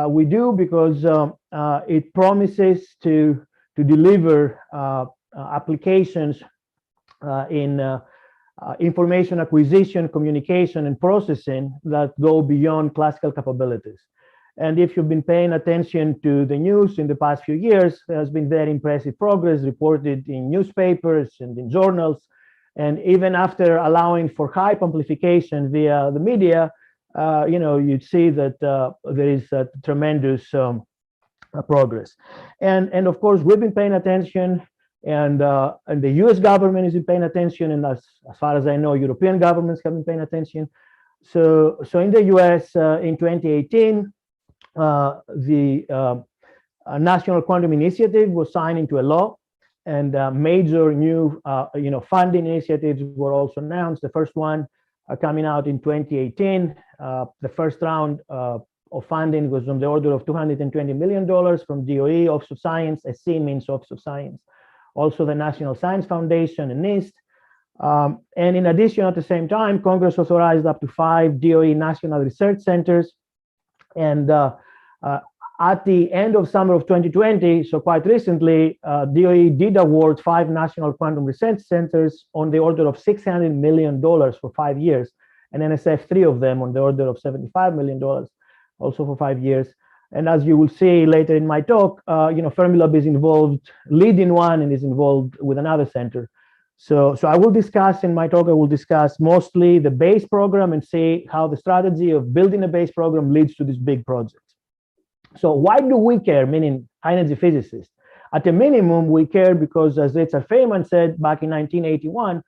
We do because it promises to deliver applications in information acquisition, communication, and processing that go beyond classical capabilities. And if you've been paying attention to the news in the past few years, there has been very impressive progress reported in newspapers and in journals. And even after allowing for hype amplification via the media, you'd see that there is tremendous progress. And of course, we've been paying attention, and the US government has been paying attention, and as far as I know, European governments have been paying attention. So in the US in 2018, the National Quantum Initiative was signed into a law, and major new funding initiatives were also announced. The first one coming out in 2018. The first round of funding was on the order of $220 million from DOE, Office of Science, SC means Office of Science, also the National Science Foundation and NIST. And in addition, at the same time, Congress authorized up to 5 DOE National Research Centers. And at the end of summer of 2020, so quite recently, DOE did award 5 national quantum research centers on the order of $600 million for 5 years, and NSF 3 of them on the order of $75 million, also for 5 years. And as you will see later in my talk, Fermilab is involved, leading one, and is involved with another center. So I will discuss in my talk, I will discuss mostly the base program and see how the strategy of building a base program leads to these big projects. So why do we care, meaning high energy physicists? At a minimum, we care because, as Richard Feynman said back in 1981,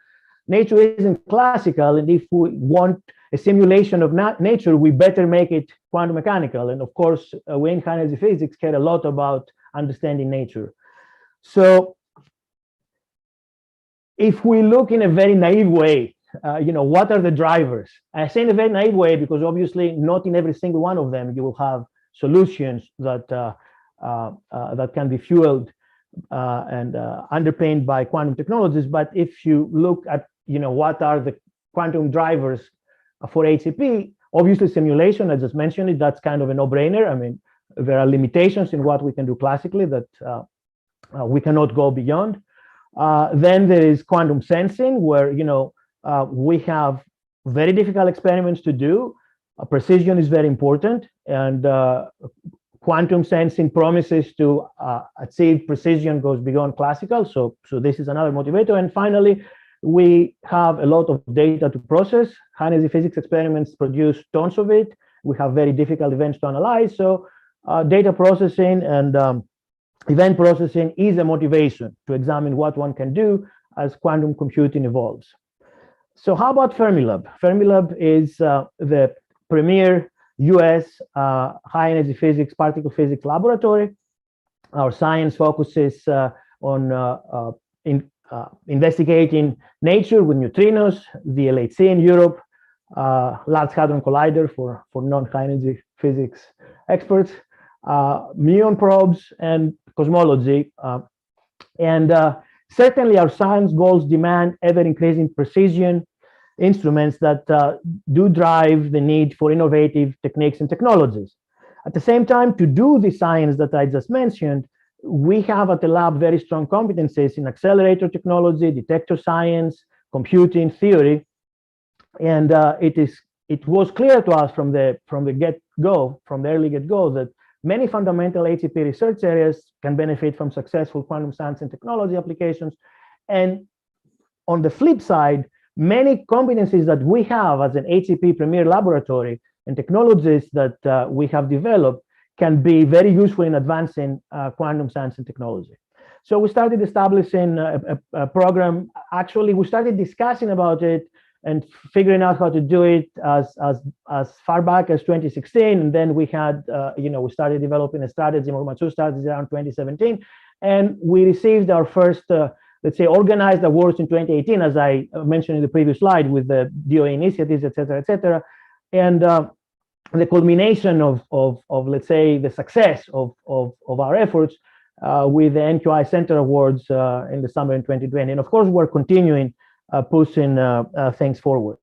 nature isn't classical, and if we want a simulation of nature, we better make it quantum mechanical. And of course, we in high energy physics care a lot about understanding nature. So if we look in a very naive way, what are the drivers? I say in a very naive way because obviously not in every single one of them you will have solutions that that can be fueled and underpinned by quantum technologies. But if you look at what are the quantum drivers for HCP, obviously simulation, I just mentioned it, that's kind of a no-brainer. I mean, there are limitations in what we can do classically that we cannot go beyond. Then there is quantum sensing, where we have very difficult experiments to do. Precision is very important, and quantum sensing promises to achieve precision goes beyond classical. So this is another motivator. And finally, we have a lot of data to process. High energy physics experiments produce tons of it. We have very difficult events to analyze. So data processing and event processing is a motivation to examine what one can do as quantum computing evolves. So how about Fermilab? Fermilab is the premier US high energy physics, particle physics laboratory. Our science focuses on investigating nature with neutrinos, the LHC in Europe, Large Hadron Collider for non-high energy physics experts, muon probes, and cosmology. Certainly our science goals demand ever-increasing precision instruments that do drive the need for innovative techniques and technologies. At the same time, to do the science that I just mentioned, we have at the lab very strong competencies in accelerator technology, detector science, computing theory, and it was clear to us from the early get-go, that many fundamental HCP research areas can benefit from successful quantum science and technology applications. And on the flip side, many competencies that we have as an HCP premier laboratory and technologies that we have developed can be very useful in advancing quantum science and technology. So we started establishing a program. Actually, we started discussing about it and figuring out how to do it as far back as 2016. And then we had, we started developing a strategy, more mature strategy around 2017. And we received our first, let's say, organized awards in 2018, as I mentioned in the previous slide, with the DOE initiatives, et cetera, et cetera. And the culmination of let's say, the success of our efforts with the NQI Center Awards in the summer in 2020. And of course, we're continuing pushing things forward.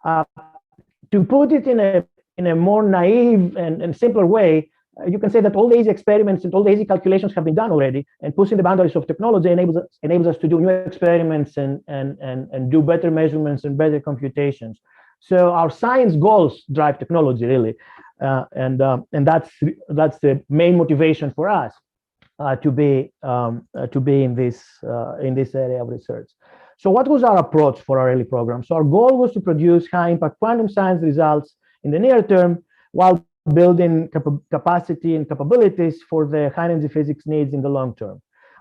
To put it in in a more naive and simpler way, you can say that all the easy experiments and all the easy calculations have been done already, and pushing the boundaries of technology enables us to do new experiments and do better measurements and better computations. So our science goals drive technology, really, and that's the main motivation for us to be in this area of research. So what was our approach for our early program? So our goal was to produce high-impact quantum science results in the near term, while building capacity and capabilities for the high-energy physics needs in the long term.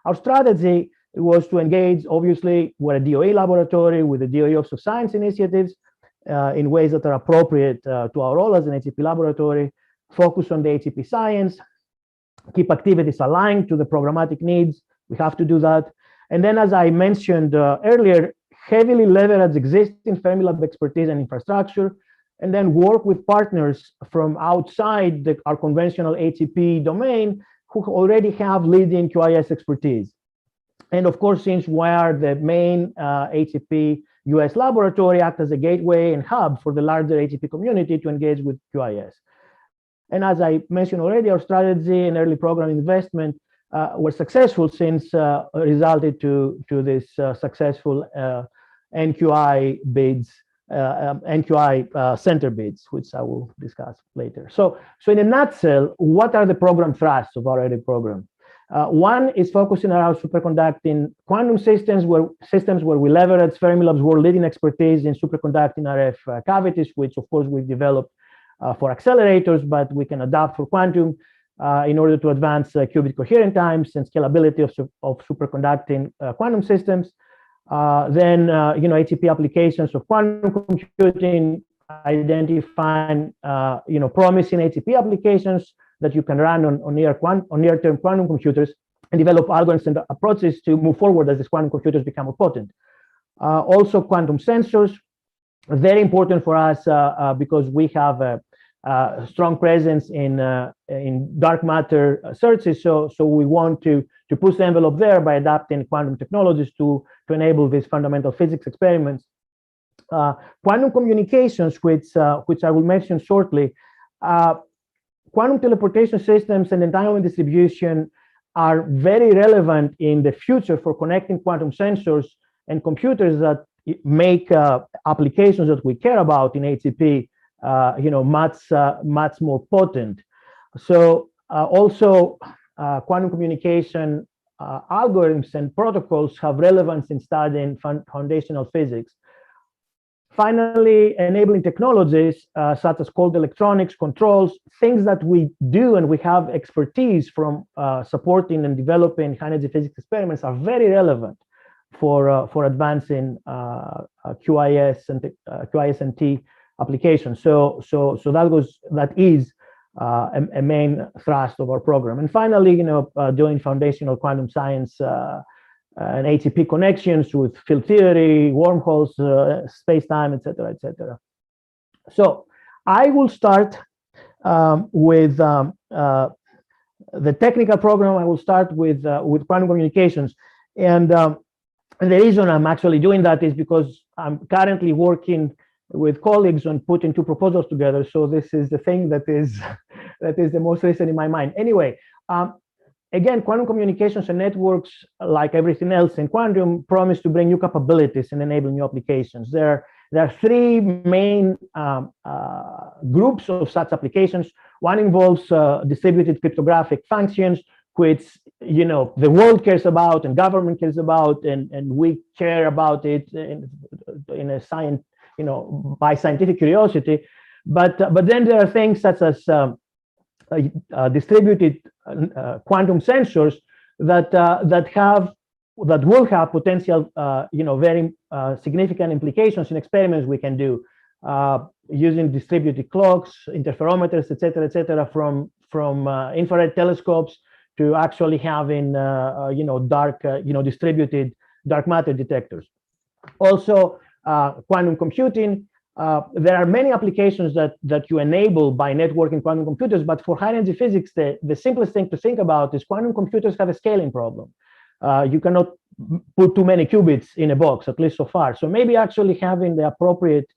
Our strategy was to engage, obviously, with a DOE laboratory, with the DOE Office of Science initiatives, in ways that are appropriate to our role as an HEP laboratory, focus on the HEP science, keep activities aligned to the programmatic needs. We have to do that. And then, as I mentioned earlier, heavily leverage existing Fermilab expertise and infrastructure, and then work with partners from outside our conventional HEP domain who already have leading QIS expertise. And of course, since we are the main HEP US laboratory, act as a gateway and hub for the larger HEP community to engage with QIS. And as I mentioned already, our strategy and early program investment were successful, since resulted to this successful NQI bids, NQI center bids, which I will discuss later. So in a nutshell, what are the program thrusts of our early program? One is focusing on our superconducting quantum systems, where we leverage Fermilab's world-leading expertise in superconducting RF cavities, which of course we've developed for accelerators, but we can adapt for quantum in order to advance qubit coherent times and scalability of superconducting quantum systems. Then, HEP applications of quantum computing, identifying, promising HEP applications that you can run on near-term quantum computers, and develop algorithms and approaches to move forward as these quantum computers become more potent. Also, quantum sensors, very important for us because we have a strong presence in dark matter searches. So we want to push the envelope there by adapting quantum technologies to enable these fundamental physics experiments. Quantum communications, which I will mention shortly. Quantum teleportation systems and entanglement distribution are very relevant in the future for connecting quantum sensors and computers that make applications that we care about in HEP, much more potent. So also quantum communication algorithms and protocols have relevance in studying foundational physics. Finally, enabling technologies such as cold electronics, controls, things that we do and we have expertise from supporting and developing high-energy physics experiments are very relevant for advancing QIS&T applications. So that is a main thrust of our program. And finally, doing foundational quantum science and HEP connections with field theory, wormholes, space-time, etc., etc. So I will start with the technical program. I will start with quantum communications, and the reason I'm actually doing that is because I'm currently working with colleagues on putting two proposals together. So this is the thing that is the most recent in my mind. Anyway. Again, quantum communications and networks, like everything else in quantum, promise to bring new capabilities and enable new applications. There are three main groups of such applications. One involves distributed cryptographic functions, which the world cares about and government cares about, and we care about it in a science, by scientific curiosity. But then there are things such as distributed quantum sensors that will have potential, very significant implications in experiments we can do using distributed clocks, interferometers, etc., from infrared telescopes to actually having, distributed dark matter detectors. Also, quantum computing. There are many applications that you enable by networking quantum computers, but for high-energy physics, the simplest thing to think about is quantum computers have a scaling problem. You cannot put too many qubits in a box, at least so far. So maybe actually having the appropriate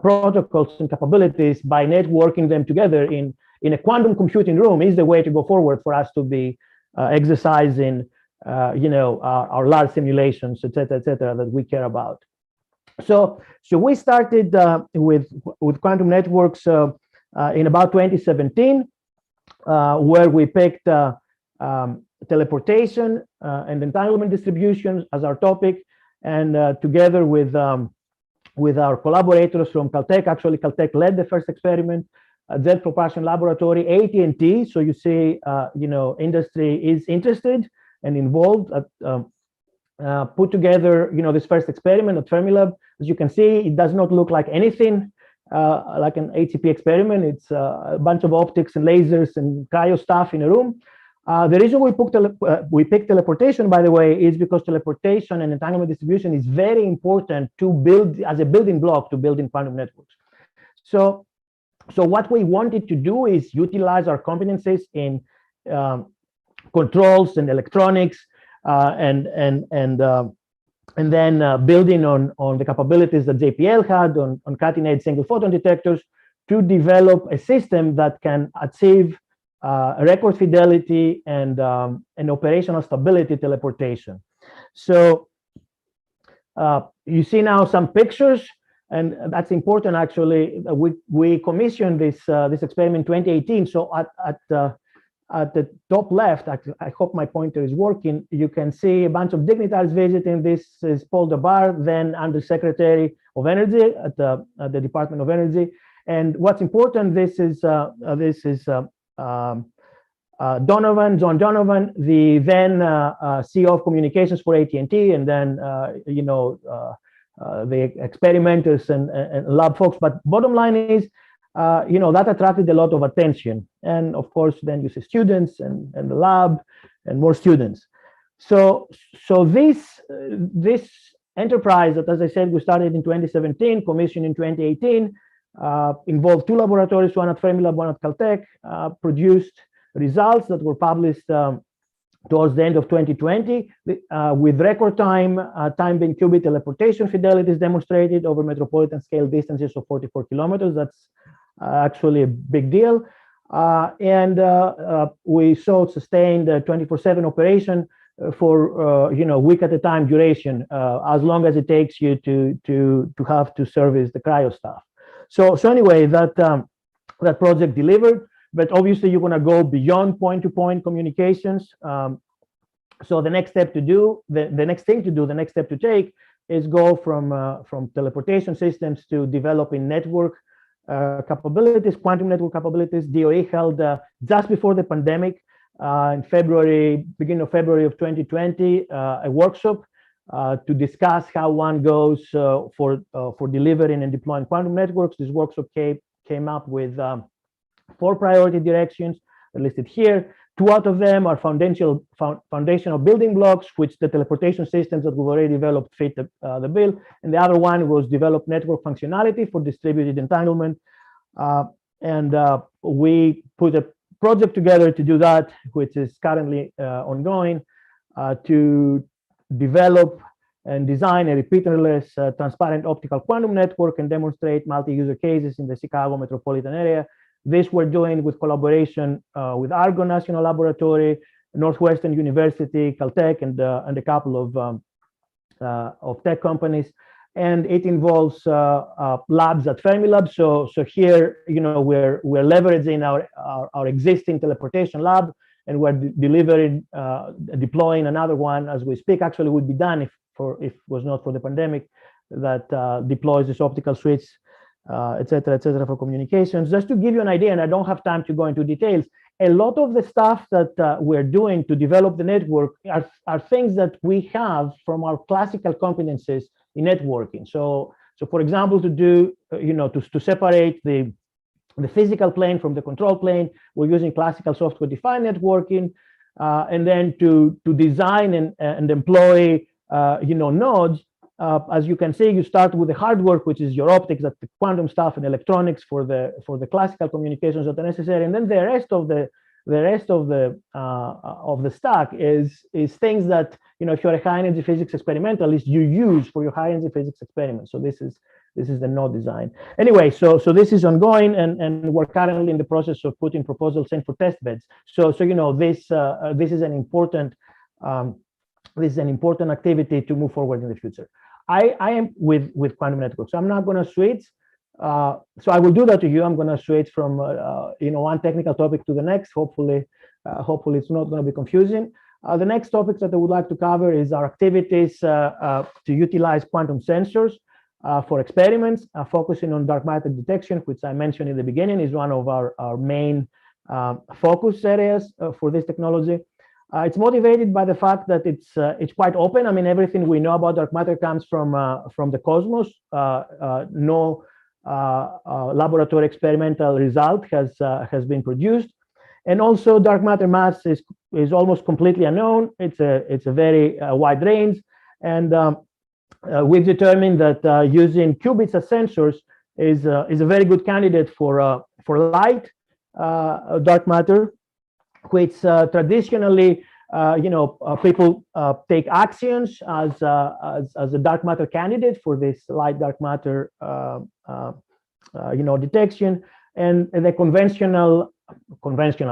protocols and capabilities by networking them together in a quantum computing room is the way to go forward for us to be exercising, our large simulations, et cetera, that we care about. So we started with quantum networks in about 2017, where we picked teleportation and entanglement distributions as our topic, and together with our collaborators from Caltech. Actually, Caltech led the first experiment, Jet Propulsion Laboratory, AT&T. So you see, industry is interested and involved. Put together, this first experiment at Fermilab. As you can see, it does not look like anything like an HCP experiment. It's a bunch of optics and lasers and cryo stuff in a room. The reason we picked teleportation, by the way, is because teleportation and entanglement distribution is very important to build as a building block to building quantum networks. So what we wanted to do is utilize our competencies in controls and electronics, and then building on the capabilities that JPL had on cutting-edge single photon detectors to develop a system that can achieve record fidelity and operational stability teleportation. So you see now some pictures, and that's important. Actually, we commissioned this experiment in 2018. So at the top left, I hope my pointer is working, you can see a bunch of dignitaries visiting. This is Paul Dabar, then Undersecretary of Energy at the Department of Energy. And what's important, this is John Donovan, the then CEO of communications for AT&T, and then the experimenters and lab folks. But bottom line is, that attracted a lot of attention, and of course, then you see students and the lab and more students. So this enterprise that, as I said, we started in 2017, commissioned in 2018, involved two laboratories, one at Fermilab, one at Caltech, produced results that were published towards the end of 2020, with record time being qubit teleportation fidelity is demonstrated over metropolitan scale distances of 44 kilometers. That's actually a big deal. And we saw sustained 24/7 operation for week at a time duration, as long as it takes you to have to service the cryo stuff. So anyway, that project delivered, but obviously you're going to go beyond point-to-point communications. So the next step to do, the next thing to do, the next step to take is go from teleportation systems to developing network capabilities, quantum network capabilities. DOE held just before the pandemic, in beginning of February of 2020, a workshop to discuss how one goes for delivering and deploying quantum networks. This workshop came up with 4 priority directions listed here. 2 out of them are foundational building blocks, which the teleportation systems that we've already developed fit the bill. And the other one was develop network functionality for distributed entanglement. And we put a project together to do that, which is currently ongoing, to develop and design a repeaterless transparent optical quantum network and demonstrate multi-user cases in the Chicago metropolitan area. This we're doing with collaboration with Argonne National Laboratory, Northwestern University, Caltech, and a couple of tech companies. And it involves labs at Fermilab. So here, we're leveraging our existing teleportation lab, and we're deploying another one as we speak. Actually, would be done if it was not for the pandemic, that deploys this optical switch, et cetera, for communications. Just to give you an idea, and I don't have time to go into details, a lot of the stuff that we're doing to develop the network are things that we have from our classical competencies in networking. So for example, to separate the physical plane from the control plane, we're using classical software-defined networking, and then to design and employ nodes. As you can see, you start with the hardware, which is your optics, that's the quantum stuff, and electronics for the classical communications that are necessary, and then the rest of the stack is things that, if you're a high energy physics experimentalist, you use for your high energy physics experiments. So this the node design. Anyway, so this is ongoing, and we're currently in the process of putting proposals in for test beds. So you know, this is an important activity to move forward in the future. I am with quantum networks. So I'm not going to switch. So I will do that to you. I'm going to switch from you know, one technical topic to the next. Hopefully it's not going to be confusing. The next topics that I would like to cover is our activities to utilize quantum sensors for experiments, focusing on dark matter detection, which I mentioned in the beginning is one of our main focus areas for this technology. It's motivated by the fact that it's quite open. I mean, everything we know about dark matter comes from the cosmos. No laboratory experimental result has been produced, and also dark matter mass is almost completely unknown. It's a very wide range, and we've determined that using qubits as sensors is a very good candidate for light dark matter, which traditionally, you know, people take axions as a dark matter candidate for this light dark matter, you know, detection. And the conventional,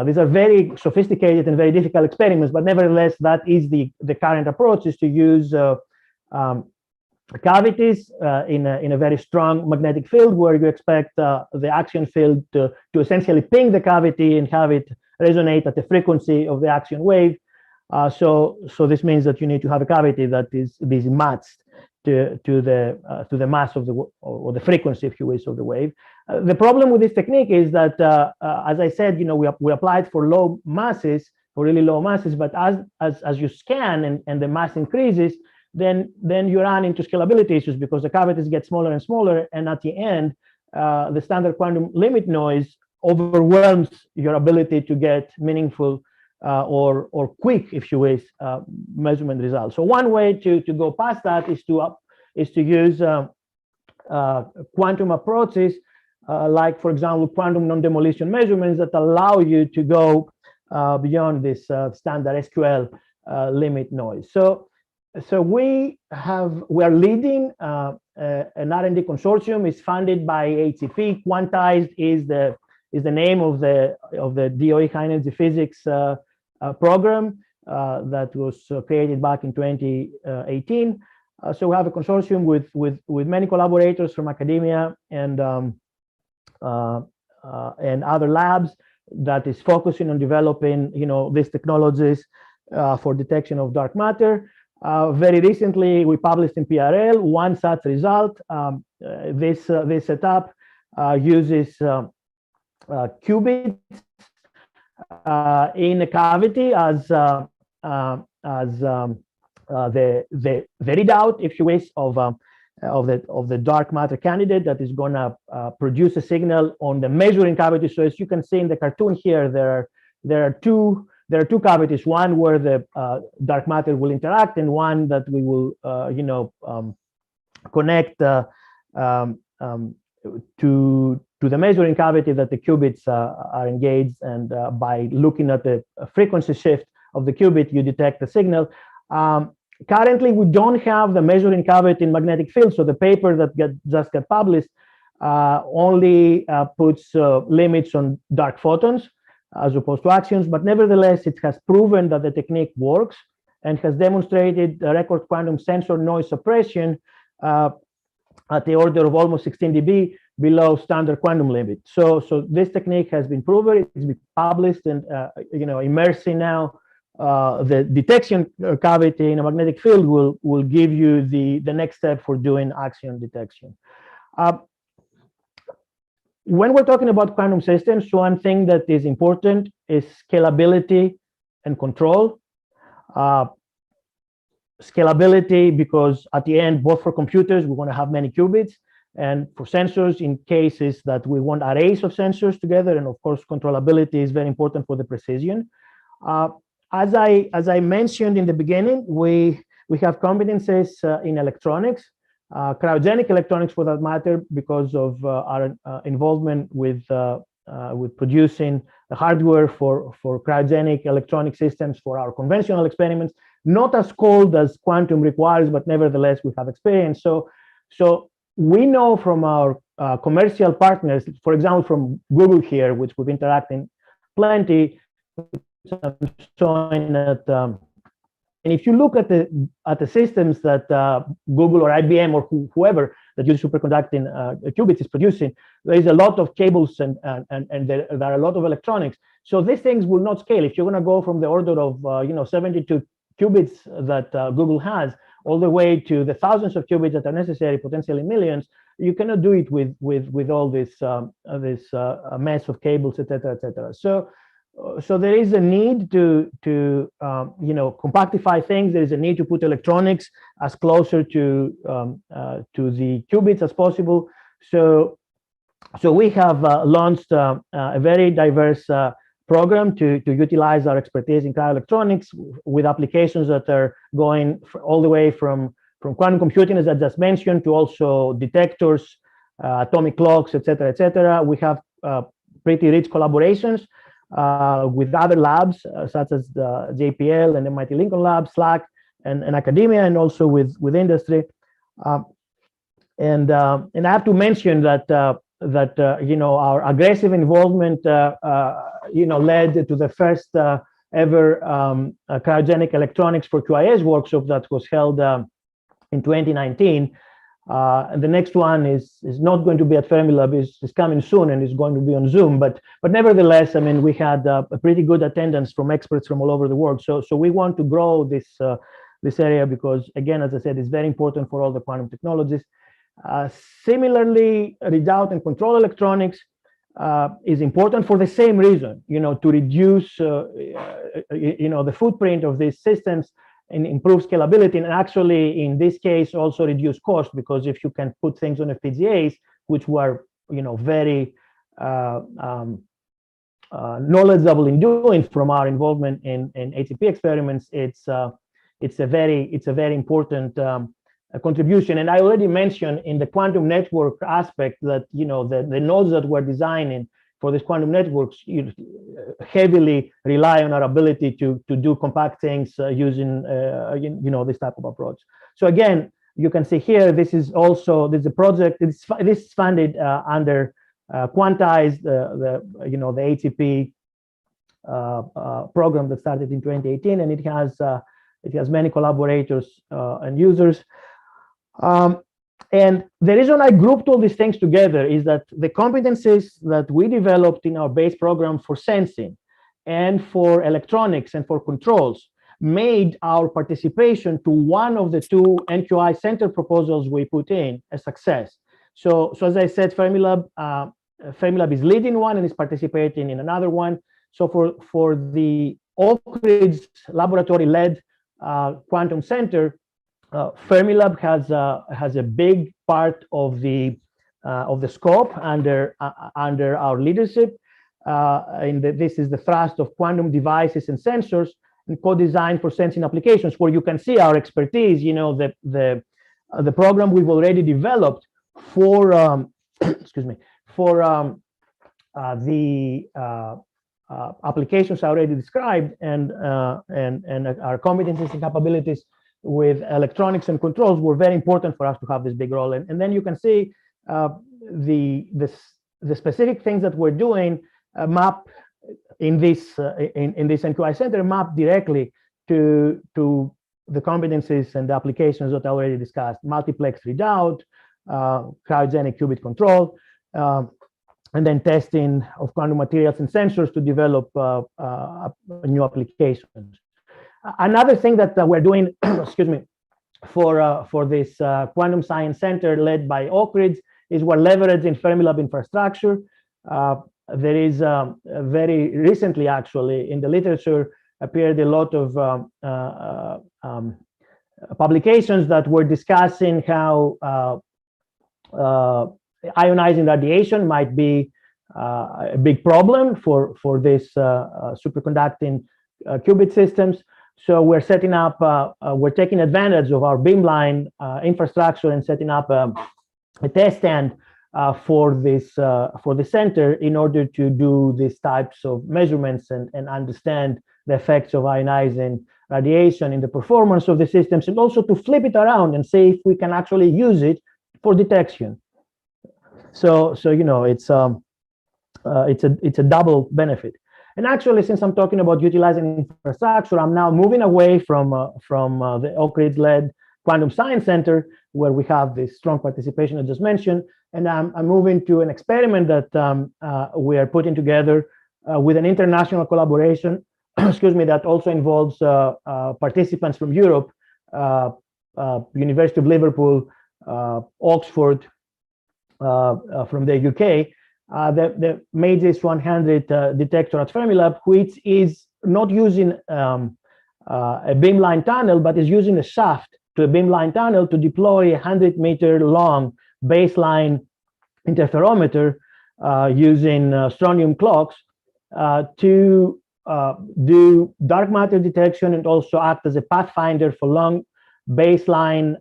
these are very sophisticated and very difficult experiments, but nevertheless, that is the current approach, is to use cavities in a very strong magnetic field, where you expect the axion field to essentially ping the cavity and have it resonate at the frequency of the axion wave. So this means that you need to have a cavity that is matched to the mass of or the frequency, if you wish, of the wave. The problem with this technique is that, as I said, you know, we applied for low masses, for really low masses, but as you scan and the mass increases, then you run into scalability issues, because the cavities get smaller and smaller, and at the end, the standard quantum limit noise overwhelms your ability to get meaningful or quick, if you wish, measurement results. So one way to go past that is to use quantum approaches, like, for example, quantum non-demolition measurements that allow you to go beyond this standard SQL limit noise. So we are leading an R&D consortium. It's funded by HEP. Quantized is the name of the DOE high energy physics program that was created back in 2018. So we have a consortium with many collaborators from academia and other labs that is focusing on developing, you know, these technologies for detection of dark matter. Very recently, we published in PRL one such result. This setup uses qubits in a cavity as the readout, if you wish, of the dark matter candidate that is going to produce a signal on the measuring cavity. So as you can see in the cartoon here, there are two cavities, one where the dark matter will interact, and one that we will, you know, connect to the measuring cavity that the qubits are engaged. And by looking at the frequency shift of the qubit, you detect the signal. Currently, we don't have the measuring cavity in magnetic field. So the paper that just got published only puts limits on dark photons as opposed to axions, but nevertheless, it has proven that the technique works and has demonstrated record quantum sensor noise suppression at the order of almost 16 dB below standard quantum limit. So this technique has been proven. It's been published, and you know, immersing now the detection cavity in a magnetic field will give you the next step for doing axion detection. When we're talking about quantum systems, one thing that is important is scalability and control. Scalability, because at the end, both for computers, we want to have many qubits, and for sensors, in cases that we want arrays of sensors together. And of course, controllability is very important for the precision. As I mentioned in the beginning, we have competencies in electronics. Cryogenic electronics, for that matter, because of our involvement with producing the hardware for cryogenic electronic systems for our conventional experiments. Not as cold as quantum requires, but nevertheless we have experience. So we know from our commercial partners, for example, from Google here, which we've interacted plenty, I'm showing that, and if you look at the systems that Google or IBM or whoever that use superconducting qubits is producing, there is a lot of cables and there are a lot of electronics. So these things will not scale. If you're going to go from the order of 72 qubits that Google has, all the way to the thousands of qubits that are necessary, potentially millions, you cannot do it with all this mess of cables, etc., etc. So there is a need to compactify things. There is a need to put electronics as closer to the qubits as possible. So we have launched a very diverse program to utilize our expertise in cryoelectronics with applications that are going all the way from quantum computing, as I just mentioned, to also detectors, atomic clocks, etc., etc. We have pretty rich collaborations with other labs, such as the JPL and MIT Lincoln Lab, SLAC, and academia, and also with industry. And I have to mention that our aggressive involvement led to the first ever cryogenic electronics for QIS workshop that was held in 2019. And the next one is not going to be at Fermilab, is coming soon, and is going to be on Zoom. But nevertheless, I mean, we had a pretty good attendance from experts from all over the world. So we want to grow this area because, again, as I said, it's very important for all the quantum technologies. Similarly, readout and control electronics is important for the same reason, to reduce the footprint of these systems and improve scalability, and actually in this case also reduce cost, because if you can put things on FPGAs, which were very knowledgeable in doing from our involvement in ATP experiments, it's a very important contribution. And I already mentioned in the quantum network aspect that the nodes that we're designing for these quantum networks heavily rely on our ability to do compact things using this type of approach. So again, you can see here, this is a project. This is funded under Quantize, the ATP program that started in 2018, and it has many collaborators and users. And the reason I grouped all these things together is that the competencies that we developed in our base program for sensing and for electronics and for controls made our participation to one of the two NQI center proposals we put in a success. So as I said, Fermilab is leading one and is participating in another one. So for the Oak Ridge laboratory-led quantum center, Fermilab has a big part of the scope under our leadership. This is the thrust of quantum devices and sensors and co-design for sensing applications, where you can see our expertise. The program we've already developed for the applications I already described, and our competencies and capabilities with electronics and controls were very important for us to have this big role. And then you can see the specific things that we're doing map in this NQI center, map directly to the competencies and the applications that I already discussed: multiplex readout, cryogenic qubit control, and then testing of quantum materials and sensors to develop new applications. Another thing that we're doing, for this quantum science center led by Oak Ridge is we're leveraging Fermilab infrastructure. There is very recently, actually, in the literature appeared a lot of publications that were discussing how ionizing radiation might be a big problem for this superconducting qubit systems. So we're setting up, we're taking advantage of our beamline infrastructure and setting up a test stand for the center in order to do these types of measurements and understand the effects of ionizing radiation in the performance of the systems, and also to flip it around and see if we can actually use it for detection. So you know, it's a double benefit. And actually, since I'm talking about utilizing infrastructure, I'm now moving away from the Oak Ridge-led Quantum Science Center, where we have this strong participation I just mentioned, and I'm moving to an experiment that we are putting together with an international collaboration, excuse me, that also involves participants from Europe, University of Liverpool, Oxford, from the UK, the MAGIS 100 detector at Fermilab, which is not using a beamline tunnel, but is using a shaft to a beamline tunnel to deploy a 100-meter long baseline interferometer using strontium clocks to do dark matter detection and also act as a pathfinder for long baseline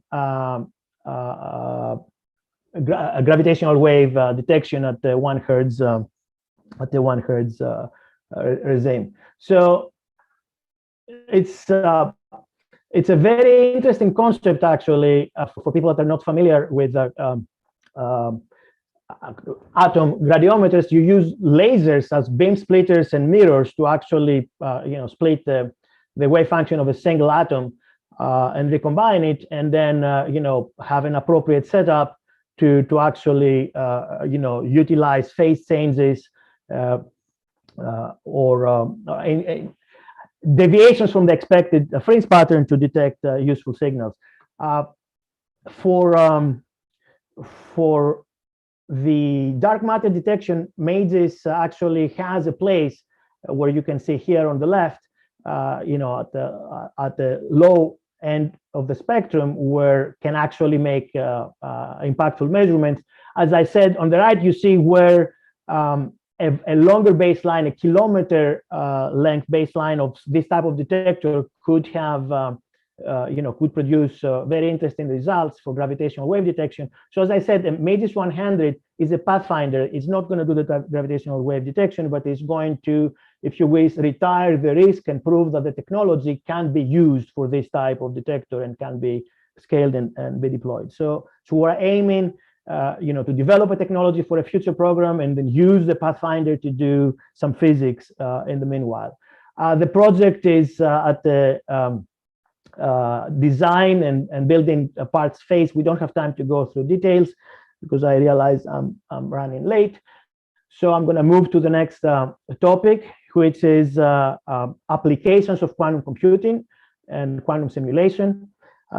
gravitational wave detection at the 1 hertz regime. So it's a very interesting concept, actually, for people that are not familiar with atom gradiometers. You use lasers as beam splitters and mirrors to actually split the wave function of a single atom and recombine it, and then have an appropriate setup to actually utilize phase changes or deviations from the expected fringe pattern to detect useful signals. For the dark matter detection, MAGIS actually has a place where you can see here on the left, at the low end of the spectrum, where can actually make impactful measurements. As I said, on the right, you see where a longer baseline, a kilometer length baseline of this type of detector could have, could produce very interesting results for gravitational wave detection. So as I said, the MAGIS 100 is a pathfinder. It's not going to do the gravitational wave detection, but it's going to, if you wish, retire the risk and prove that the technology can be used for this type of detector and can be scaled and be deployed. So we're aiming to develop a technology for a future program and then use the pathfinder to do some physics in the meanwhile. The project is at the design and building parts phase. We don't have time to go through details because I realize I'm running late. So I'm going to move to the next topic, which is applications of quantum computing and quantum simulation.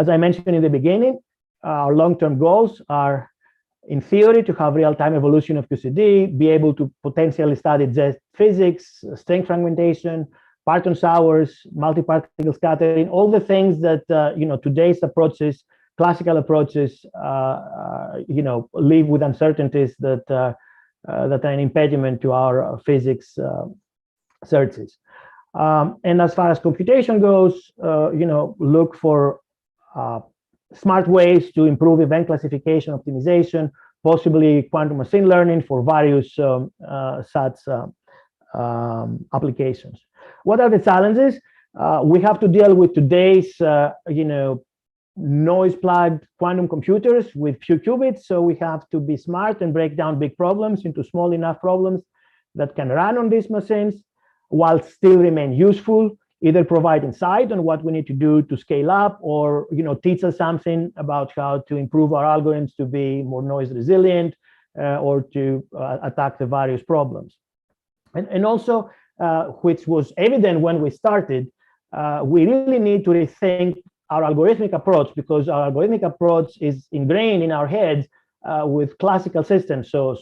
As I mentioned in the beginning, our long-term goals are, in theory, to have real-time evolution of QCD, be able to potentially study jet physics, string fragmentation, parton showers, multi-particle scattering, all the things that today's approaches, classical approaches, live with uncertainties that are an impediment to our physics searches. And as far as computation goes, look for smart ways to improve event classification optimization, possibly quantum machine learning for various such applications. What are the challenges? We have to deal with today's, noise-plugged quantum computers with few qubits. So we have to be smart and break down big problems into small enough problems that can run on these machines while still remain useful, either provide insight on what we need to do to scale up, or teach us something about how to improve our algorithms to be more noise resilient, or to attack the various problems. And also, which was evident when we started, we really need to rethink our algorithmic approach, because our algorithmic approach is ingrained in our heads with classical systems. So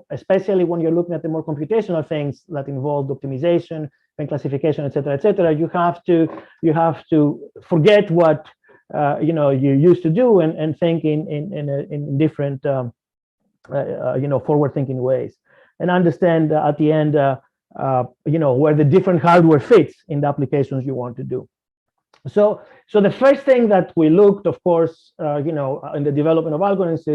especially when you're looking at the more computational things that involve optimization and classification, et cetera, you have to forget what you used to do and think in different forward-thinking ways, and understand at the end where the different hardware fits in the applications you want to do. So the first thing that we looked, of course, in the development of algorithms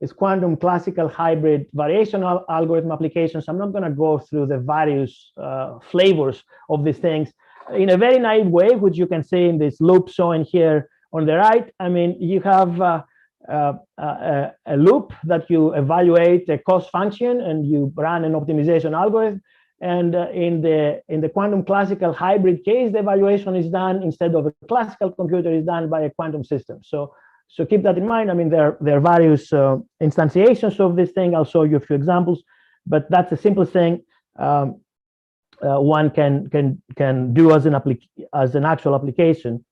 is quantum classical hybrid variational algorithm applications. I'm not going to go through the various flavors of these things in a very naive way, which you can see in this loop shown here on the right. I mean, you have a loop that you evaluate a cost function and you run an optimization algorithm. And in the quantum classical hybrid case, the evaluation is done instead of a classical computer, is done by a quantum system. So keep that in mind. I mean, there are various instantiations of this thing. I'll show you a few examples, but that's the simplest thing one can do as an actual application.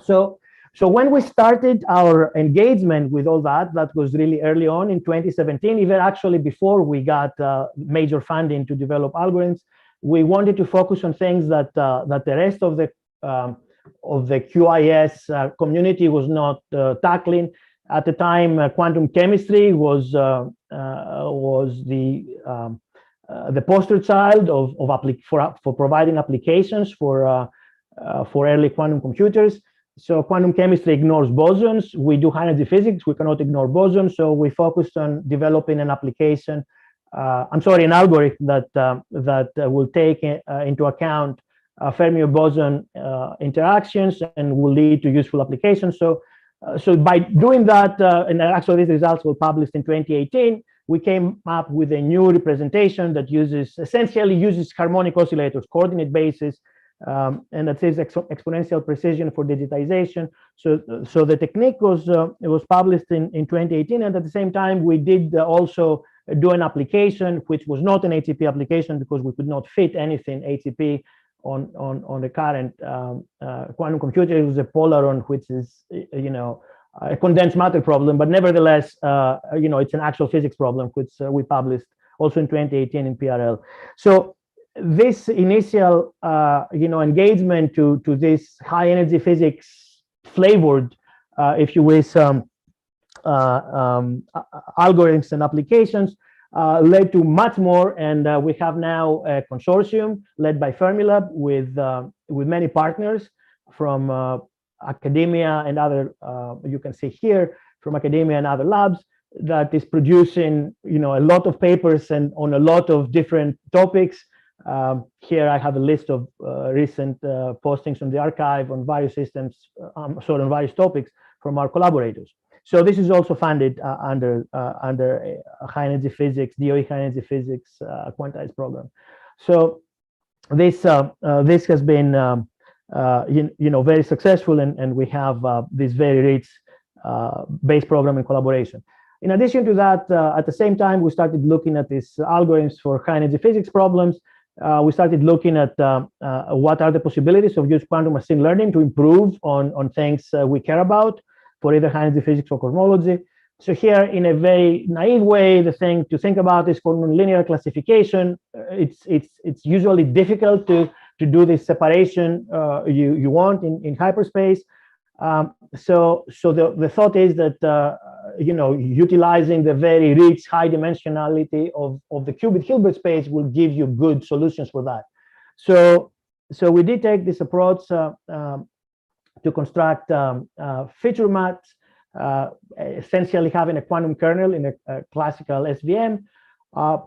So when we started our engagement with all that was really early on in 2017, even actually before we got major funding to develop algorithms. We wanted to focus on things that the rest of the QIS community was not tackling. At the time, quantum chemistry was the poster child for providing applications for early quantum computers. So quantum chemistry ignores bosons. We do high energy physics. We cannot ignore bosons. So we focused on developing an application. An algorithm that will take into account Fermi boson interactions and will lead to useful applications. So by doing that, and actually these results were published in 2018, we came up with a new representation that essentially uses harmonic oscillators, coordinate basis, and that says exponential precision for digitization. So the technique was published in 2018, and at the same time we did also do an application which was not an HCP application because we could not fit anything HCP on the current quantum computer. It was a Polaron, which is a condensed matter problem, but nevertheless it's an actual physics problem, which we published also in 2018 in PRL. So this initial engagement to this high energy physics flavored, if you wish, algorithms and applications led to much more, and we have now a consortium led by Fermilab with many partners from academia and other, you can see here, from academia and other labs, that is producing a lot of papers and on a lot of different topics. Here I have a list of recent postings from the archive on various systems, on various topics from our collaborators. So this is also funded under high energy physics, DOE high energy physics quantized program. So this has been very successful, and we have this very rich base program in collaboration. In addition to that, at the same time, we started looking at these algorithms for high energy physics problems. We started looking at what are the possibilities of use quantum machine learning to improve on things we care about for either high energy physics or cosmology. So here, in a very naive way, the thing to think about is quantum linear classification. It's usually difficult to do this separation you want in hyperspace. So the thought is that utilizing the very rich high dimensionality of the qubit Hilbert space will give you good solutions for that. So we did take this approach to construct feature maps, essentially having a quantum kernel in a classical SVM.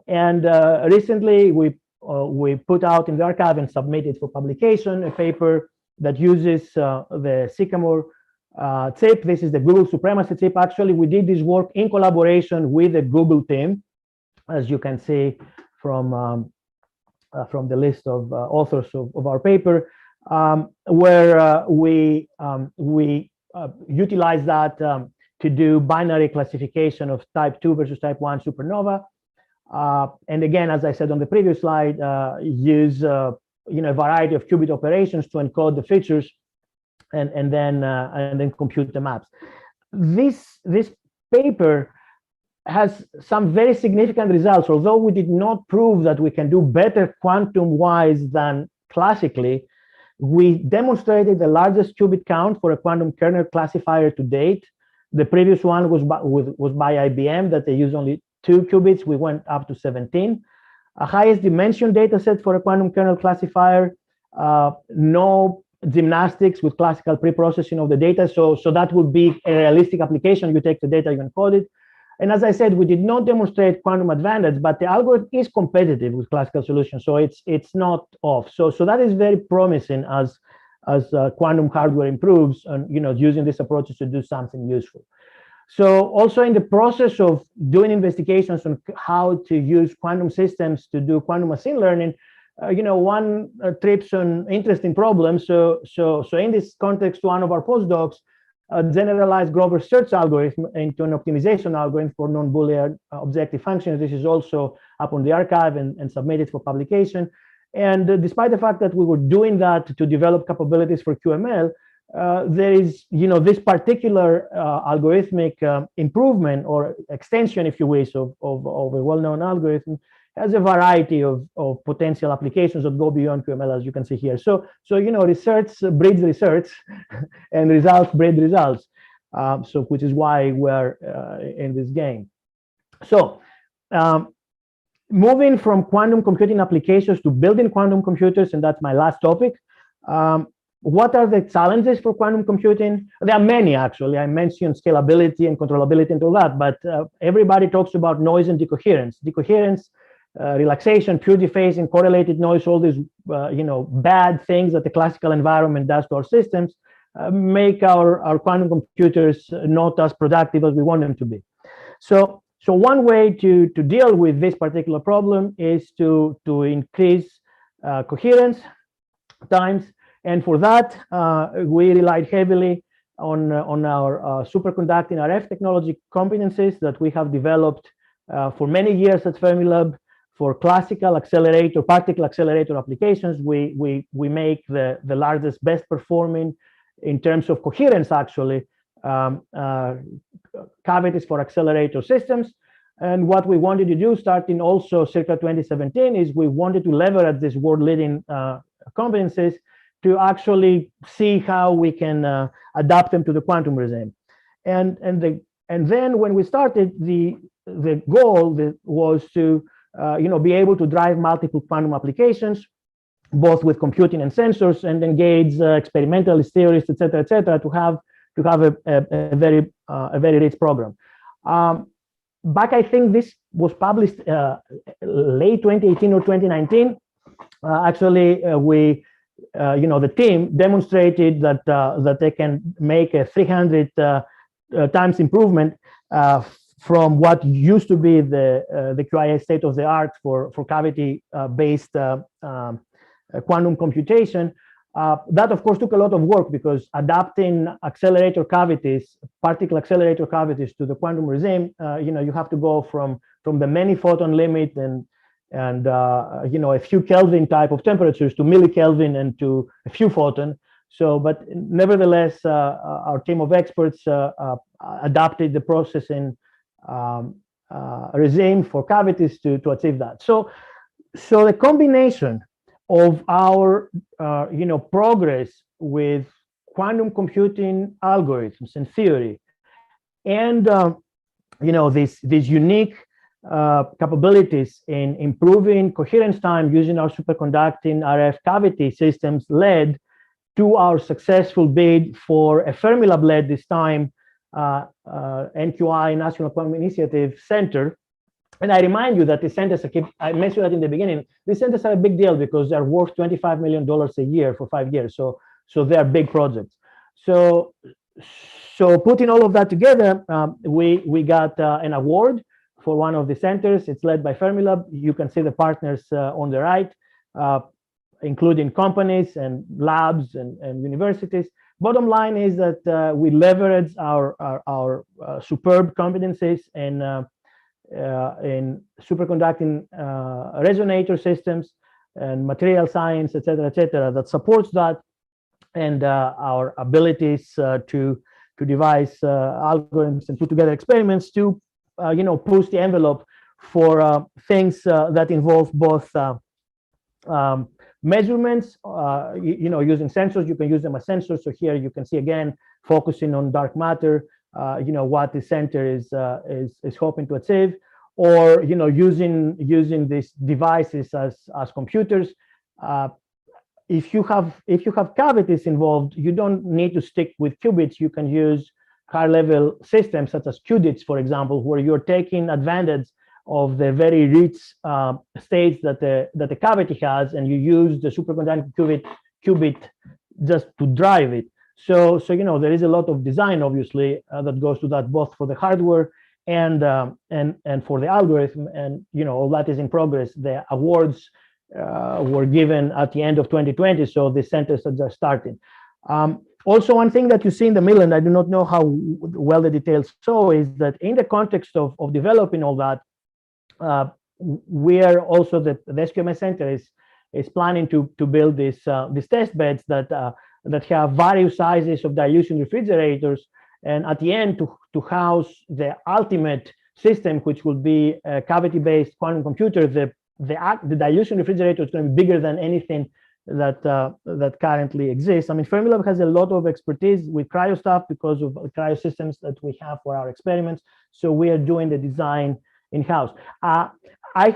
And recently we put out in the archive and submitted for publication a paper that uses the Sycamore chip. This is the Google supremacy chip. Actually, we did this work in collaboration with the Google team, as you can see from the list of authors of our paper, where we utilize that to do binary classification of type 2 versus type 1 supernova. And again, as I said on the previous slide, use a variety of qubit operations to encode the features and then compute the maps. This paper has some very significant results. Although we did not prove that we can do better quantum-wise than classically, we demonstrated the largest qubit count for a quantum kernel classifier to date. The previous one was by IBM, that they use only 2 qubits. We went up to 17. A highest dimension data set for a quantum kernel classifier, no gymnastics with classical pre-processing of the data. So that would be a realistic application. You take the data, you encode it. And as I said, we did not demonstrate quantum advantage, but the algorithm is competitive with classical solutions. So it's not off. So that is very promising as quantum hardware improves and using these approaches to do something useful. So also in the process of doing investigations on how to use quantum systems to do quantum machine learning, one trips on interesting problems. So in this context, one of our postdocs generalized Grover search algorithm into an optimization algorithm for non-Boolean objective functions. This is also up on the archive and submitted for publication. And despite the fact that we were doing that to develop capabilities for QML, there is, this particular algorithmic improvement or extension, if you wish, of a well-known algorithm has a variety of potential applications that go beyond QML, as you can see here. So research breeds research, and results breed results. Which is why we're in this game. So moving from quantum computing applications to building quantum computers, and that's my last topic. What are the challenges for quantum computing? There are many, actually. I mentioned scalability and controllability and all that, but everybody talks about noise and decoherence. Decoherence, relaxation, pure dephasing, correlated noise, all these bad things that the classical environment does to our systems make our quantum computers not as productive as we want them to be. So one way to deal with this particular problem is to increase coherence times. And for that, we relied heavily on our superconducting RF technology competencies that we have developed for many years at Fermilab. For classical accelerator, particle accelerator applications, we make the largest, best performing in terms of coherence, actually, cavities for accelerator systems. And what we wanted to do, starting also circa 2017, is we wanted to leverage these world-leading competencies to actually see how we can adapt them to the quantum regime. And then when we started, the goal was to be able to drive multiple quantum applications, both with computing and sensors, and engage experimentalist theorists, et cetera, to have a very rich program. Back, I think this was published late 2018 or 2019. Actually, the team demonstrated that they can make a 300 times improvement from what used to be the QIA state of the art for cavity-based quantum computation. That, of course, took a lot of work, because adapting accelerator cavities, particle accelerator cavities, to the quantum regime, you have to go from the many photon limit and a few Kelvin type of temperatures to millikelvin and to a few photon. But nevertheless, our team of experts adapted the processing regime for cavities to achieve that. So the combination of our progress with quantum computing algorithms and theory, and these unique capabilities in improving coherence time using our superconducting RF cavity systems led to our successful bid for a Fermilab-led, this time, NQI, National Quantum Initiative Center. And I remind you that the centers, I mentioned that in the beginning, these centers are a big deal because they're worth $25 million a year for 5 years. So they're big projects. So putting all of that together, we got an award for one of the centers. It's led by Fermilab. You can see the partners on the right, including companies and labs and universities. Bottom line is that we leverage our superb competencies in superconducting resonator systems and material science, et cetera, that supports that, and our abilities to devise algorithms and put together experiments to push the envelope for things that involve both measurements, using sensors. You can use them as sensors. So here you can see, again, focusing on dark matter, what the center is hoping to achieve, or using these devices as computers. If you have cavities involved, you don't need to stick with qubits. You can use high-level systems such as qubits, for example, where you're taking advantage of the very rich states that the cavity has, and you use the superconducting qubit just to drive it. So there is a lot of design, obviously, that goes to that, both for the hardware and for the algorithm, and all that is in progress. The awards were given at the end of 2020, so the centers are just starting. Also, one thing that you see in the middle, and I do not know how well the details show, is that in the context of developing all that, we are also the SQMS Center is planning to build these test beds that have various sizes of dilution refrigerators, and at the end to house the ultimate system, which will be a cavity-based quantum computer. The dilution refrigerator is going to be bigger than anything that currently exists. I mean, Fermilab has a lot of expertise with cryo stuff because of cryo systems that we have for our experiments. So we are doing the design in-house. I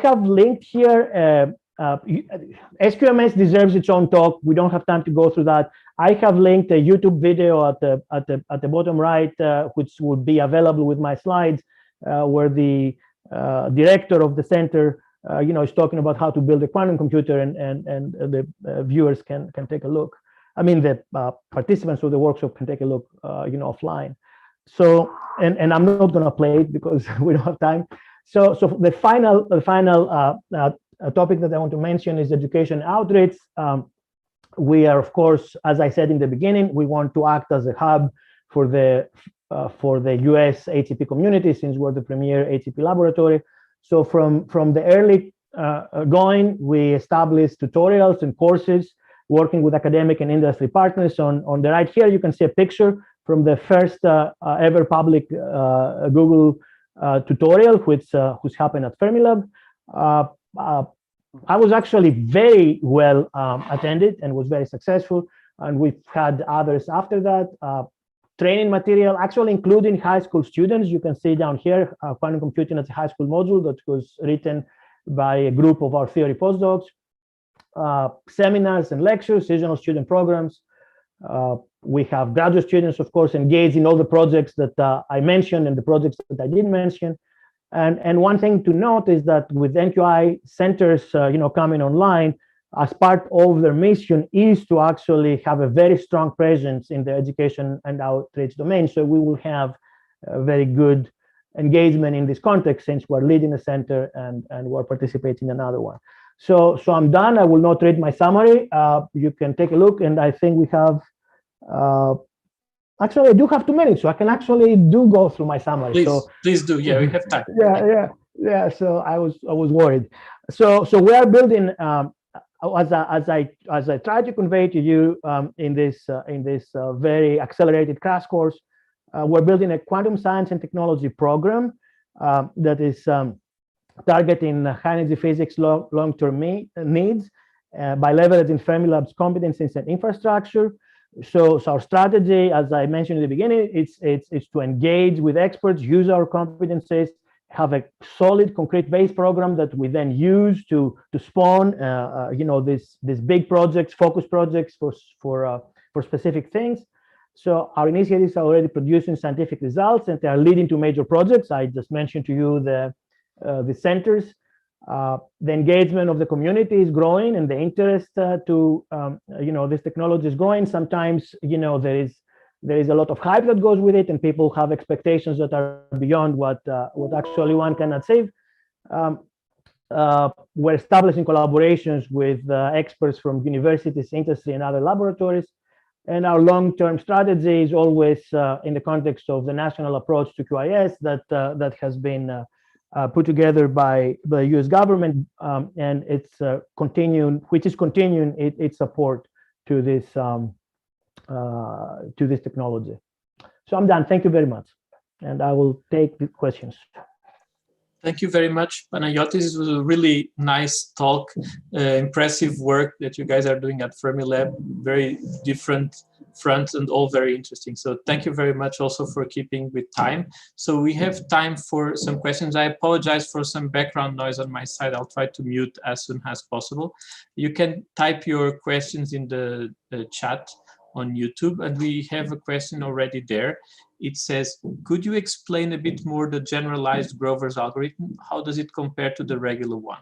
have linked here. SQMS deserves its own talk. We don't have time to go through that. I have linked a YouTube video at the bottom right, which would be available with my slides, where the director of the center, is talking about how to build a quantum computer, and the viewers can take a look. I mean, the participants of the workshop can take a look, offline. So, and I'm not going to play it because we don't have time. So the final topic that I want to mention is education outreach. We are, of course, as I said in the beginning, we want to act as a hub for the US HCP community, since we're the premier HCP laboratory. So from the early going, we established tutorials and courses working with academic and industry partners. On the right here, you can see a picture from the first ever public Google tutorial, which happened at Fermilab. I was actually very well attended and was very successful, and we've had others after that. Training material, actually including high school students. You can see down here, quantum computing as a high school module that was written by a group of our theory postdocs. Seminars and lectures, seasonal student programs. We have graduate students, of course, engaged in all the projects that I mentioned and the projects that I didn't mention. And one thing to note is that with NQI centers, coming online, as part of their mission is to actually have a very strong presence in the education and outreach domain. So we will have a very good engagement in this context, since we're leading a center and we're participating in another one. So I'm done. I will not read my summary. You can take a look, and I think we have. Actually, I do have 2 minutes, so I can actually go through my summary. Please do. Yeah, we have time. Yeah. So I was worried. So we are building. As I try to convey to you in this very accelerated crash course, we're building a quantum science and technology program that is targeting high energy physics long-term needs by leveraging Fermilab's competencies and infrastructure. So our strategy, as I mentioned in the beginning, it's to engage with experts, use our competencies, have a solid, concrete base program that we then use to spawn, these big projects, focus projects for specific things. So our initiatives are already producing scientific results, and they are leading to major projects. I just mentioned to you the centers. The engagement of the community is growing, and the interest to this technology is growing. Sometimes there is a lot of hype that goes with it, and people have expectations that are beyond what actually one can achieve. We're establishing collaborations with experts from universities, industry, and other laboratories. And our long-term strategy is always in the context of the national approach to QIS that has been put together by the U.S. government, and it's continuing its support to this technology. So I'm done. Thank you very much, and I will take the questions. Thank you very much, Panagiotis. It was a really nice talk, impressive work that you guys are doing at Fermilab, very different fronts and all very interesting. So thank you very much also for keeping with time. So we have time for some questions. I apologize for some background noise on my side. I'll try to mute as soon as possible. You can type your questions in the chat on YouTube, and we have a question already there. It says, could you explain a bit more the generalized Grover's algorithm? How does it compare to the regular one?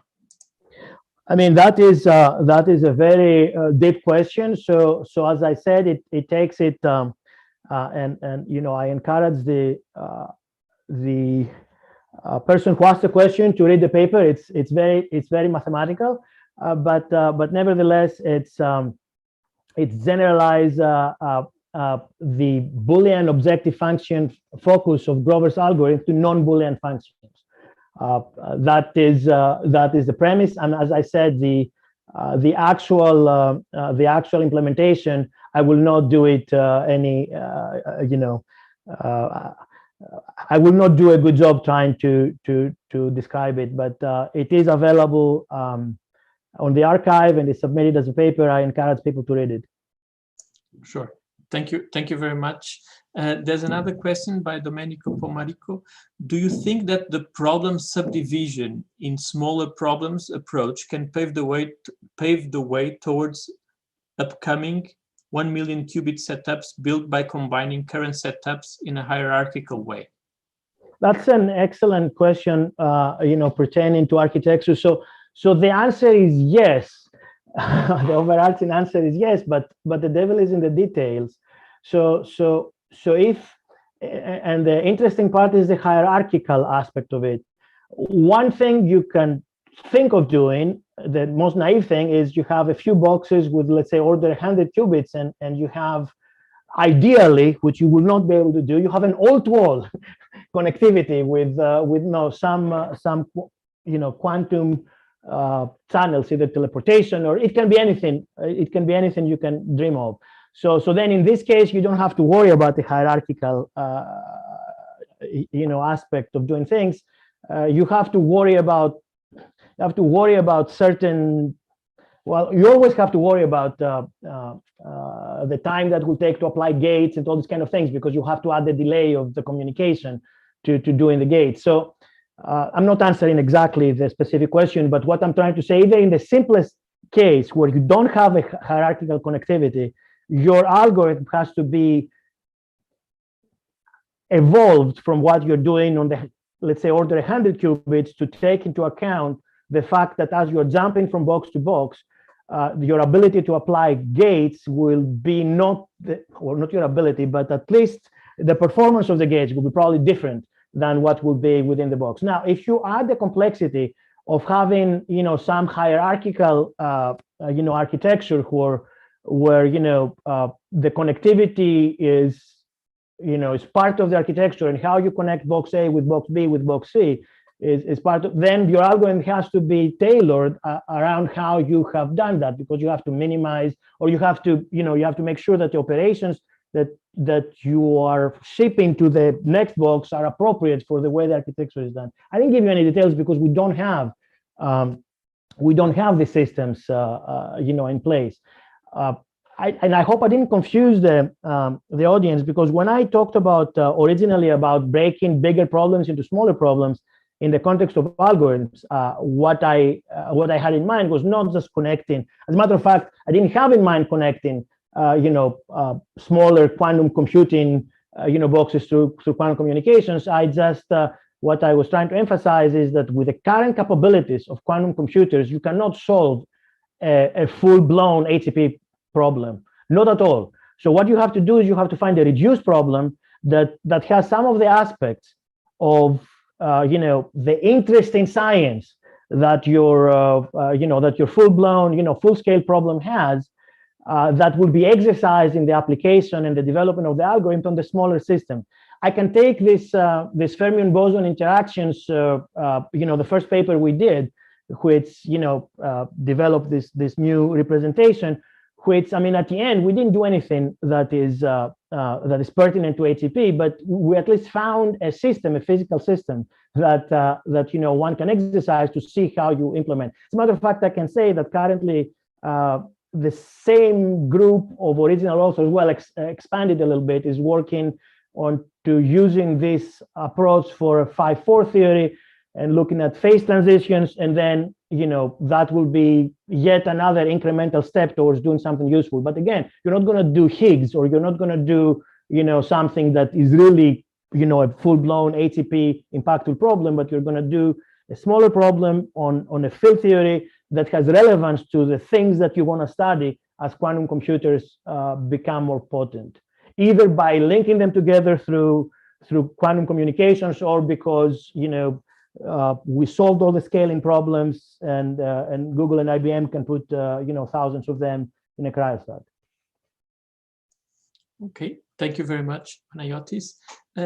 I mean, that is a very deep question. So as I said, it takes it and you know, I encourage the person who asked the question to read the paper. It's very mathematical, but nevertheless, it's generalized the Boolean objective function focus of Grover's algorithm to non-Boolean functions. That is the premise, and as I said, the actual implementation, I will not do it you know. I will not do a good job trying to describe it, but it is available on the archive and is submitted as a paper. I encourage people to read it. Sure. Thank you very much. There's another question by Domenico Pomarico. Do you think that the problem subdivision in smaller problems approach can pave the way towards upcoming 1 million qubit setups built by combining current setups in a hierarchical way? That's an excellent question, you know, pertaining to architecture. So the answer is yes. The overarching answer is yes, but the devil is in the details. So if, and the interesting part is the hierarchical aspect of it. One thing you can think of doing, the most naive thing, is you have a few boxes with, let's say, order 100 qubits, and you have, ideally, which you will not be able to do, you have an all-to-all connectivity with no some you know, quantum channels, either teleportation, or it can be anything. It can be anything you can dream of. So then in this case, you don't have to worry about the hierarchical you know, aspect of doing things. You have to worry about certain, well, you always have to worry about the time that will take to apply gates and all these kind of things, because you have to add the delay of the communication to doing the gates. So I'm not answering exactly the specific question, but what I'm trying to say, even in the simplest case where you don't have a hierarchical connectivity, your algorithm has to be evolved from what you're doing on the, let's say, order 100 qubits, to take into account the fact that as you're jumping from box to box, your ability to apply gates will be not your ability, but at least the performance of the gates will be probably different than what will be within the box. Now, if you add the complexity of having, you know, some hierarchical, you know, architecture where you know, the connectivity is, you know, is part of the architecture, and how you connect box A with box B with box C is part of, then your algorithm has to be tailored around how you have done that, because you have to minimize, or you have to, you know, you have to make sure that the operations that you are shipping to the next box are appropriate for the way the architecture is done. I didn't give you any details because we don't have the systems, you know, in place. And I hope I didn't confuse the audience, because when I talked about originally about breaking bigger problems into smaller problems in the context of algorithms, what I had in mind was not just connecting. As a matter of fact, I didn't have in mind connecting you know, smaller quantum computing you know, boxes through quantum communications. I just what I was trying to emphasize is that with the current capabilities of quantum computers, you cannot solve a full-blown HCP problem, not at all. So what you have to do is you have to find a reduced problem that has some of the aspects of you know, the interesting science that your you know, that your full-blown, you know, full-scale problem has, that will be exercised in the application and the development of the algorithm on the smaller system. I can take this this fermion boson interactions, you know, the first paper we did, which, you know, developed this new representation, which, I mean, at the end, we didn't do anything that is pertinent to HCP, but we at least found a system, a physical system that you know, one can exercise to see how you implement. As a matter of fact, I can say that currently the same group of original authors, well, expanded a little bit, is working on to using this approach for a 5-4 theory and looking at phase transitions, and then, you know, that will be yet another incremental step towards doing something useful. But again, you're not going to do Higgs, or you're not going to do, you know, something that is really, you know, a full-blown HCP impactful problem, but you're going to do a smaller problem on a field theory that has relevance to the things that you want to study as quantum computers become more potent, either by linking them together through quantum communications, or because we solved all the scaling problems, and Google and IBM can put thousands of them in a cryostat. Okay, thank you very much, Panagiotis.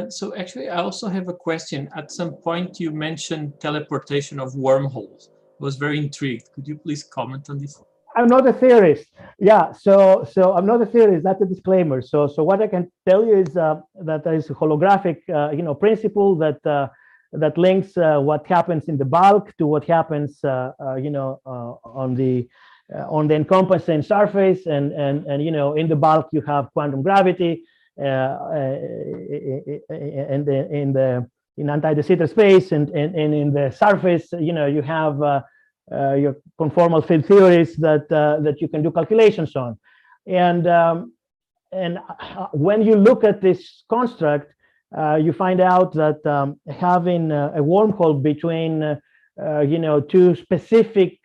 So actually, I also have a question. At some point, you mentioned teleportation of wormholes. I was very intrigued. Could you please comment on this? I'm not a theorist. Yeah, so I'm not a theorist. That's a disclaimer. So what I can tell you is that there is a holographic, principle that links what happens in the bulk to what happens, on the encompassing surface, and in the bulk you have quantum gravity, and in anti-de Sitter space, and in the surface, you have your conformal field theories that you can do calculations on, and when you look at this construct, you find out that having a wormhole between two specific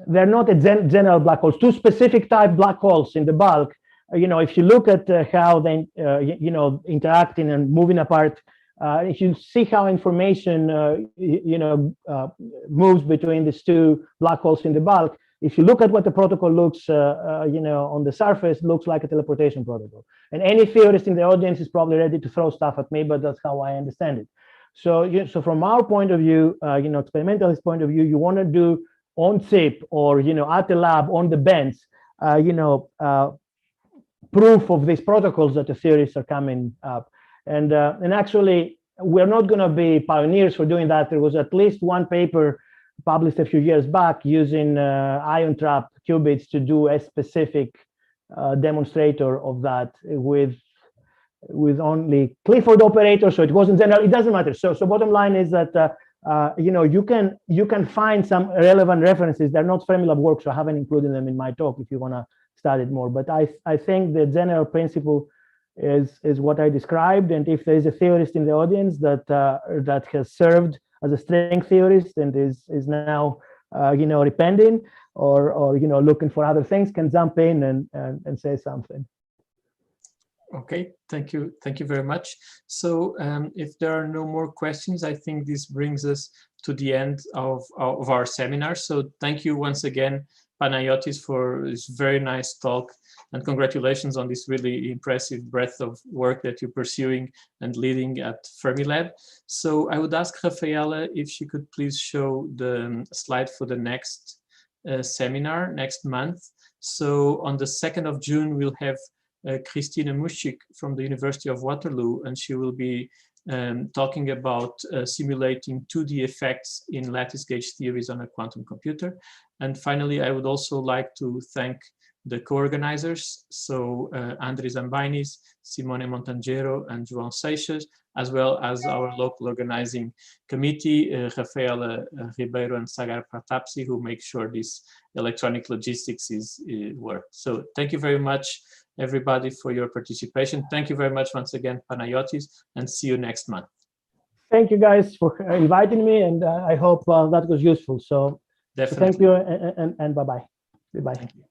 they're not general black holes, two specific type black holes in the bulk. If you look at how they interacting and moving apart, if you see how information moves between these two black holes in the bulk, if you look at what the protocol looks on the surface, looks like a teleportation protocol. And any theorist in the audience is probably ready to throw stuff at me, but that's how I understand it. So from our point of view, experimentalist point of view, you want to do on chip, or at the lab on the bench, proof of these protocols that the theorists are coming up. And actually, we're not going to be pioneers for doing that. There was at least one paper published a few years back using ion trap qubits to do a specific demonstrator of that with only Clifford operators, so it wasn't general. It doesn't matter. So bottom line is that you can find some relevant references. They're not Fermilab work, so I haven't included them in my talk if you want to study it more. But I think the general principle is what I described. And if there is a theorist in the audience that has served as a string theorist and is now repenting or looking for other things, can jump in and say something. Okay, thank you very much. So if there are no more questions, I think this brings us to the end of our seminar. So thank you once again, Panagiotis, for this very nice talk, and congratulations on this really impressive breadth of work that you're pursuing and leading at Fermilab. So I would ask Rafaela if she could please show the slide for the next seminar next month. So on the 2nd of June, we'll have Christine Muschik from the University of Waterloo, and she will be talking about simulating 2D effects in lattice gauge theories on a quantum computer. And finally, I would also like to thank the co-organizers, so Andres Zambainis, Simone Montangero, and João Seixas, as well as our local organizing committee, Rafaela Ribeiro and Sagar Pratapsi, who make sure this electronic logistics is worked. So thank you very much, everybody, for your participation. Thank you very much once again, Panagiotis, and see you next month. Thank you guys for inviting me, and I hope that was useful. So definitely. Thank you, and bye-bye. Goodbye. Thank you.